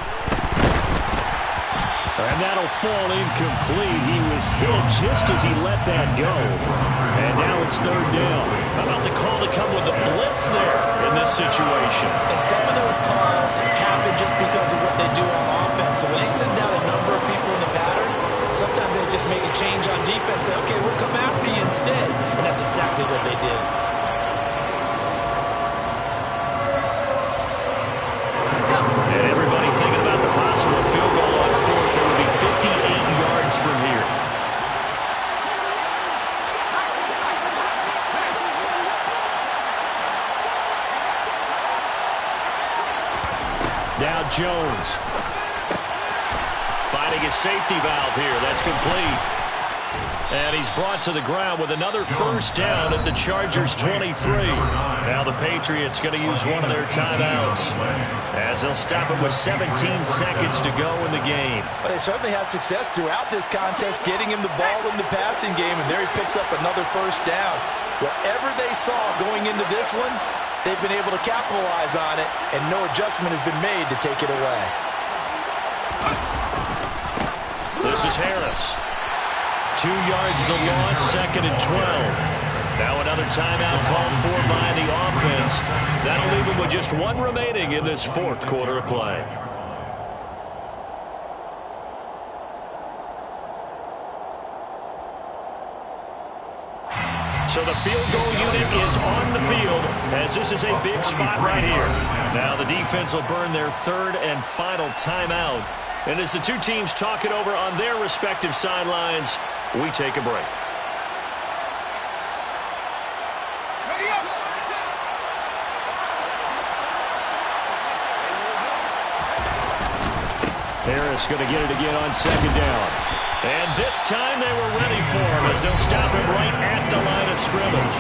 And that'll fall incomplete. He was hit just as he let that go. And now it's 3rd down. How about the call to come with the blitz there in this situation? And some of those calls happen just because of what they do on offense. So when they send out a number of people in the pattern, sometimes they just make a change on defense. Say, okay, we'll come after you instead. And that's exactly what they did. And everybody thinking about the possible field goal on 4th. It would be 58 yards from here. Now Jones. Finding his safety valve here. That's complete. And he's brought to the ground with another 1st down at the Chargers' 23. Now the Patriots going to use one of their timeouts as they'll stop it with 17 seconds to go in the game. But they certainly had success throughout this contest, getting him the ball in the passing game, and there he picks up another 1st down. Whatever they saw going into this one, they've been able to capitalize on it, and no adjustment has been made to take it away. This is Harris. 2 yards the loss, 2nd and 12. Now another timeout called for by the offense. That'll leave them with just 1 remaining in this 4th quarter of play. So the field goal unit is on the field as this is a big spot right here. Now the defense will burn their 3rd and final timeout. And as the two teams talk it over on their respective sidelines, we take a break. Harris going to get it again on 2nd down. And this time they were ready for him as they'll stop him right at the line of scrimmage.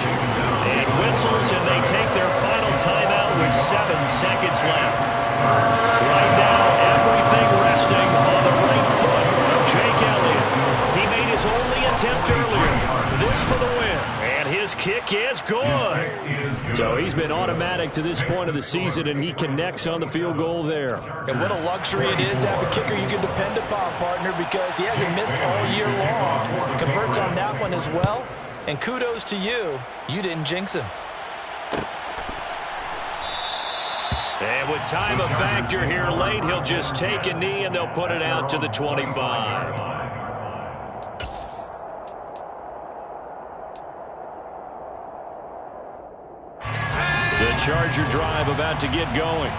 And whistles, and they take their final timeout with 7 seconds left. Right now, everything resting on the right foot of Jake Elliott. He made his only attempt earlier. This for the win. And his kick is good. So he's been automatic to this point of the season, and he connects on the field goal there. And what a luxury it is to have a kicker you can depend upon, partner, because he hasn't missed all year long. Converts on that one as well. And kudos to you. You didn't jinx him. And with time a factor here late, he'll just take a knee, and they'll put it out to the 25. Charger drive about to get going.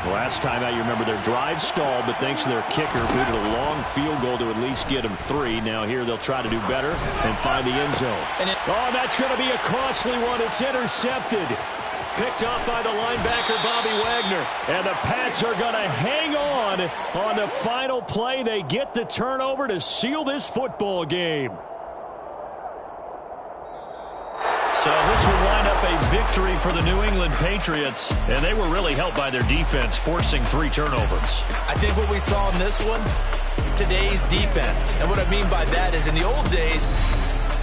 Last time out, you remember their drive stalled, but thanks to their kicker, booted a long field goal to at least get them 3. Now here they'll try to do better and find the end zone. Oh, that's going to be a costly one. It's intercepted. Picked off by the linebacker, Bobby Wagner. And the Pats are going to hang on the final play. They get the turnover to seal this football game. So this will wind up a victory for the New England Patriots. And they were really helped by their defense, forcing 3 turnovers. I think what we saw in this one, today's defense. And what I mean by that is in the old days,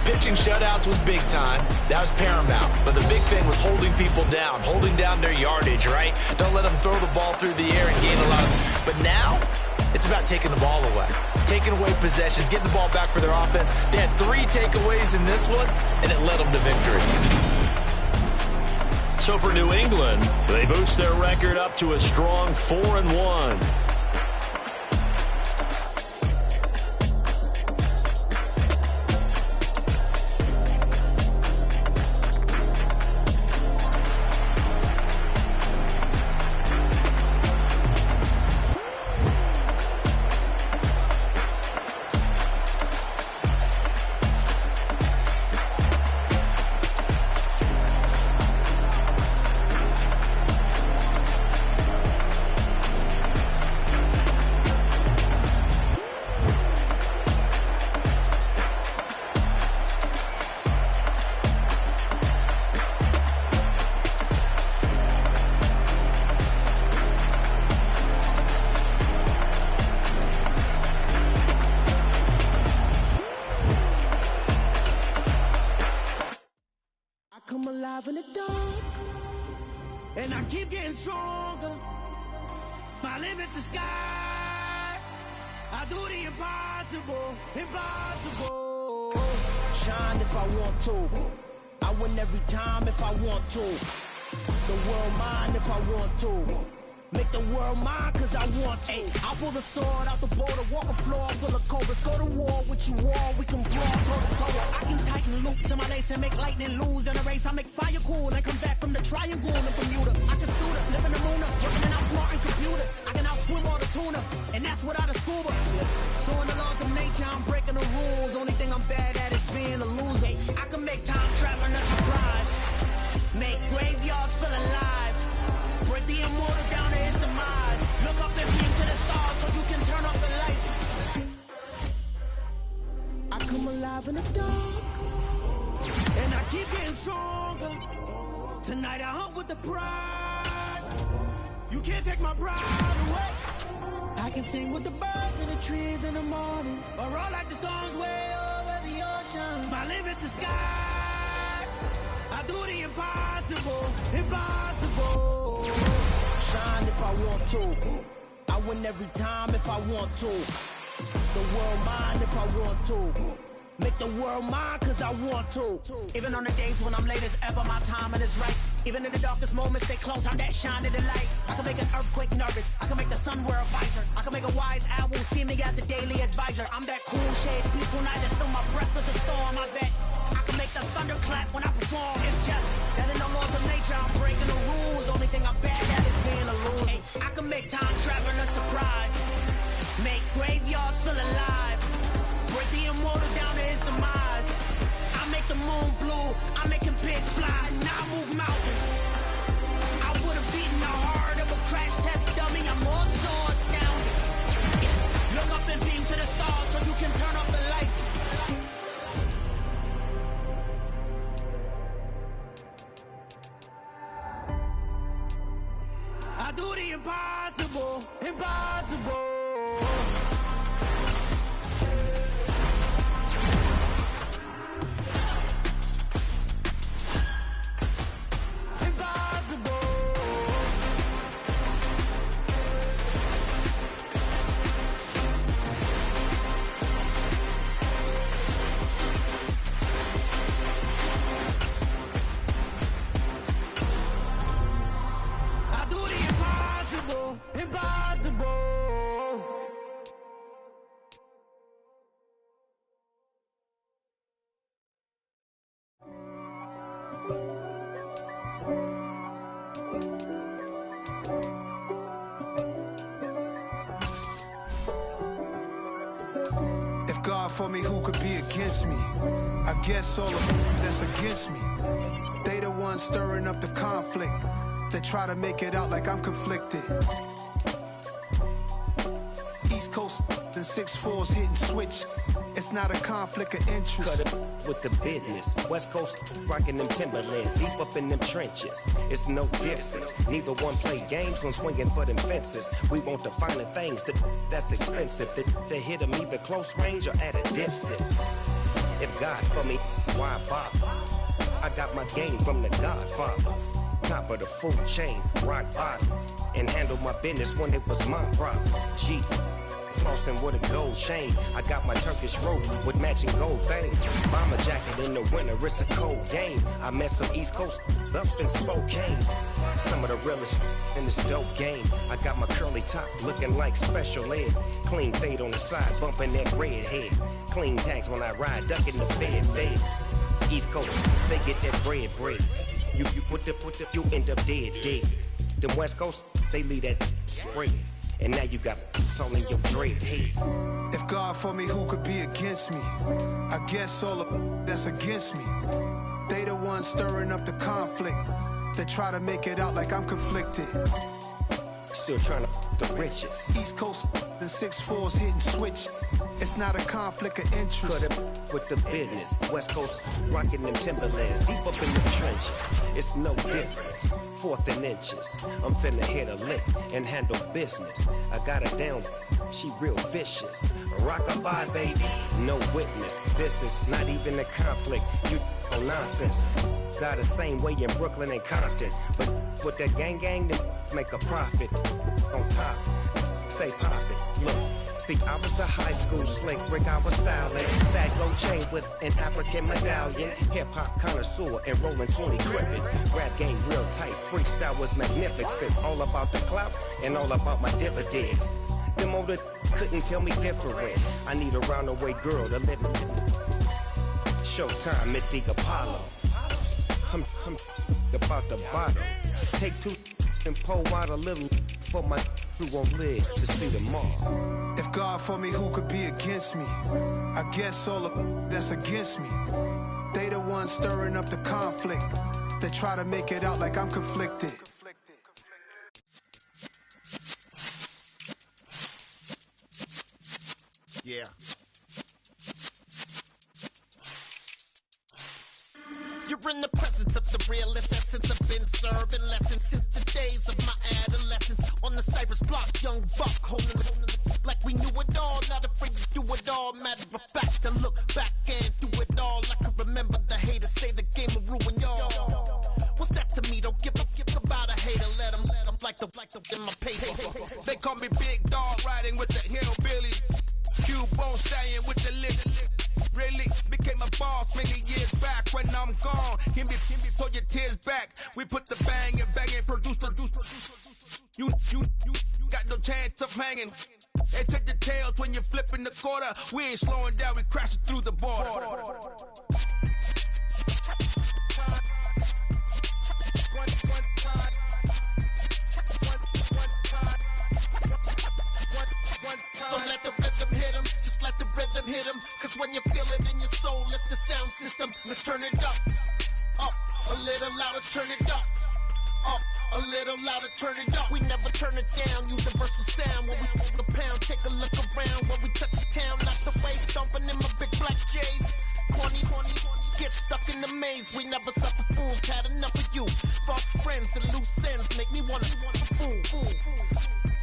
pitching shutouts was big time. That was paramount. But the big thing was holding people down, holding down their yardage, right? Don't let them throw the ball through the air and gain a lot. But now, it's about taking the ball away. Taking away possessions, getting the ball back for their offense. They had 3 takeaways in this one, and it led them to victory. So for New England, they boost their record up to a strong 4-1. Come alive in the dark, and I keep getting stronger. My limit's the sky. I do the impossible, impossible. Shine if I want to. I win every time if I want to. The world mine if I want to. Make the world mine cause I want to. I'll pull the sword out the border, walk a floor full of cobras. Go to war with you all, we can brawl toe to toe. I can tighten loops in my lace and make lightning lose in a race. I make fire cool and come back from the triangle in Bermuda. I can suit up, live in the moon up, working and outsmarting computers. I can outswim all the tuna, and that's without a scuba. So in the laws of nature, I'm breaking the rules. Only thing I'm bad at is being a loser. I can make time traveling a surprise. Make graveyards feel alive. Break the immortal down to his demise. Look up and beam to the stars so you can turn off the lights. I come alive in the dark, and I keep getting stronger. Tonight I hunt with the pride. You can't take my pride away. I can sing with the birds and the trees in the morning, or roll like the storms way over the ocean. My limit's the sky. I do the impossible, impossible. Shine if I want to. I win every time if I want to. The world mine if I want to. Make the world mine cause I want to. Even on the days when I'm late as ever, my timing is right. Even in the darkest moments, stay close, I'm that shine of the light. I can make an earthquake nervous, I can make the sun wear a visor. I can make a wise owl see me as a daily advisor. I'm that cool shade, peaceful night, and still my breath is a storm, I bet. I can make the thunder clap when I perform. It's just that in the laws of nature, I'm breaking the rules. Only thing I'm bad at is being a loser. Hey, I can make time travel a surprise. Make graveyards feel alive. Break the immortal down to his demise. I make the moon blue. I make him pigs fly. Now I move mountains. I would have beaten the heart of a crash test dummy. I'm more so astounded. Look up and beam to the stars so you can turn off the lights. I do the impossible, impossible. If God for me, who could be against me? I guess all of them that's against me. They the ones stirring up the conflict. They try to make it out like I'm conflicted. East Coast and 6'4's hitting switch. It's not a conflict of interest. Cut it with the business. West Coast rocking them Timberlands, deep up in them trenches. It's no difference. Neither one play games when swinging for them fences. We want the finer things that's expensive. They hit them either close range or at a distance. If God for me, why bother? I got my game from the Godfather. Top of the food chain, rock bottom, and handle my business when it was my problem. G. Flossing with a gold chain. I got my Turkish robe with matching gold things. Bomber jacket in the winter, it's a cold game. I met some East Coast up in Spokane. Some of the realest in this dope game. I got my curly top looking like special ed. Clean fade on the side, bumping that red head. Clean tags when I ride, ducking the feds. East Coast, they get that bread. You you end up dead. Them West Coast, they leave that spread. And now you got all in your dread head. If God for me, who could be against me? I guess all of that's against me. They the ones stirring up the conflict. They try to make it out like I'm conflicted. Still trying to the riches. East Coast and 6'4's hitting switch. It's not a conflict of interest. Cut it with the business. West Coast rocking them Timberlands, deep up in the trenches. It's no difference. 4th and inches. I'm finna hit a lick and handle business. I got her down, she real vicious. Rock-a-bye, baby, no witness. This is not even a conflict. You no nonsense. Got the same way in Brooklyn and Compton. But with that gang, then make a profit. On top, stay poppin'. Look. See, I was the high school slick Rick, I was styling. That gold chain with an African medallion. Hip-hop connoisseur and rolling 20 crippin'. Rap game real tight, freestyle was magnificent. All about the clout and all about my dividends. Them older couldn't tell me different. I need a roundaway girl to live in. Showtime at the Apollo. I'm about the bottom. Take 2 and pour out a little for my who won't live to see tomorrow. If God for me, who could be against me? I guess all of that's against me. They the ones stirring up the conflict. They try to make it out like I'm conflicted. Yeah. You're in the presence of the realest essence. I've been serving lessons since the days of my adolescence. On the Cypress block, young buck holding it like we knew it all. Not afraid to do it all. Matter of fact, to look back and do it all. I can remember the haters say the game will ruin y'all. What's that to me? Don't give about a hater. Let them like the in my paper. They call me Big Dog, riding with the hillbilly. Q-Bone stallion with the lip. Really became a boss many years back. When I'm gone, can be throw your tears back. We put the bang and produce. You got no chance of hanging. They take the tails when you're flipping the quarter. We ain't slowing down, we crashing through the border. So let the rhythm hit him, just let the rhythm hit him. Cause when you feel it in your soul, lift the sound system. Now turn it up, a little louder, turn it up, a little louder, turn it up. We never turn it down, universal sound. When we hold the pound, take a look around. When we touch the town, knock the waist, stomping in my big black J's. Corny, get stuck in the maze. We never suffer fools, had enough of you. False friends and loose ends make me wanna fool.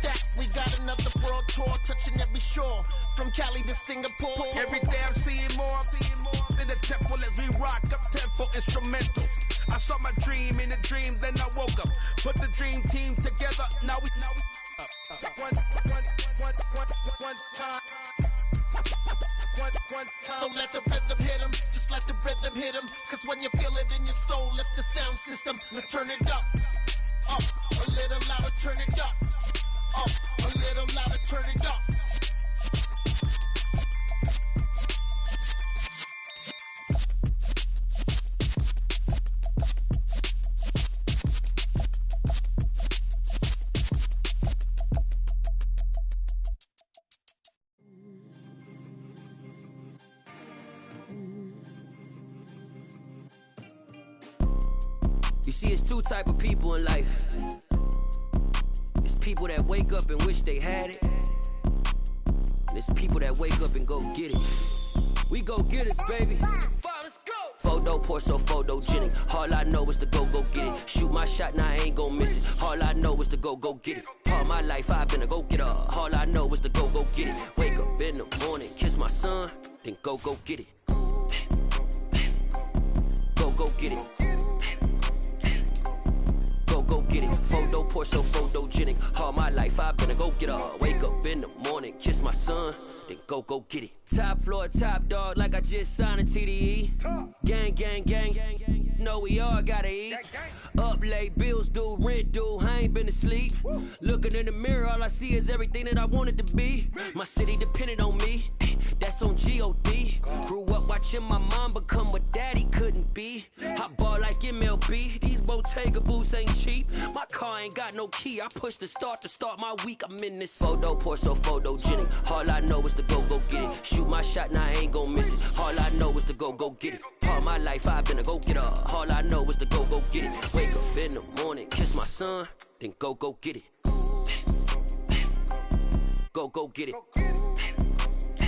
That we got another world tour, touching every shore, from Cali to Singapore. Every day I'm seeing more in the temple as we rock up tempo instrumentals. I saw my dream in a dream, then I woke up. Put the dream team together, now we one time. So let the rhythm hit him, just let the rhythm hit him. Cause when you feel it in your soul, lift the sound system. Now turn it up, a little louder, turn it up, a little louder, turn it up. See, it's two type of people in life. It's people that wake up and wish they had it. And it's people that wake up and go get it. We go get it, baby. Photo poor, so photogenic. All I know is to go get it. Shoot my shot, now I ain't gon' miss it. All I know is to go get it. All my life I've been a go-getter. All I know is to go get it. Wake up in the morning, kiss my son, then go get it. Go get it. Go get it. Photo poor, so photogenic. All my life I've been a go-getter. Wake up in the morning, kiss my son, then go get it. Top floor, top dog, like I just signed a TDE. Gang, gang, gang, gang, gang. Know we all gotta eat. Up late, bills due, rent due, I ain't been asleep. Looking in the mirror, all I see is everything that I wanted to be. My city depended on me, that's on G.O.D. Grew up watching my mom become what daddy couldn't be. I ball like MLB, these Bottega boots ain't cheap. My car ain't got no key, I push the start to start my week. I'm in this photo poor, so photogenic. All I know is to go get it. Shoot my shot, now I ain't gon' miss it. All I know is to go get it. All my life I've been a go-getter. All I know is to go get it. Wake up in the morning, kiss my son, then go get it. Go get it.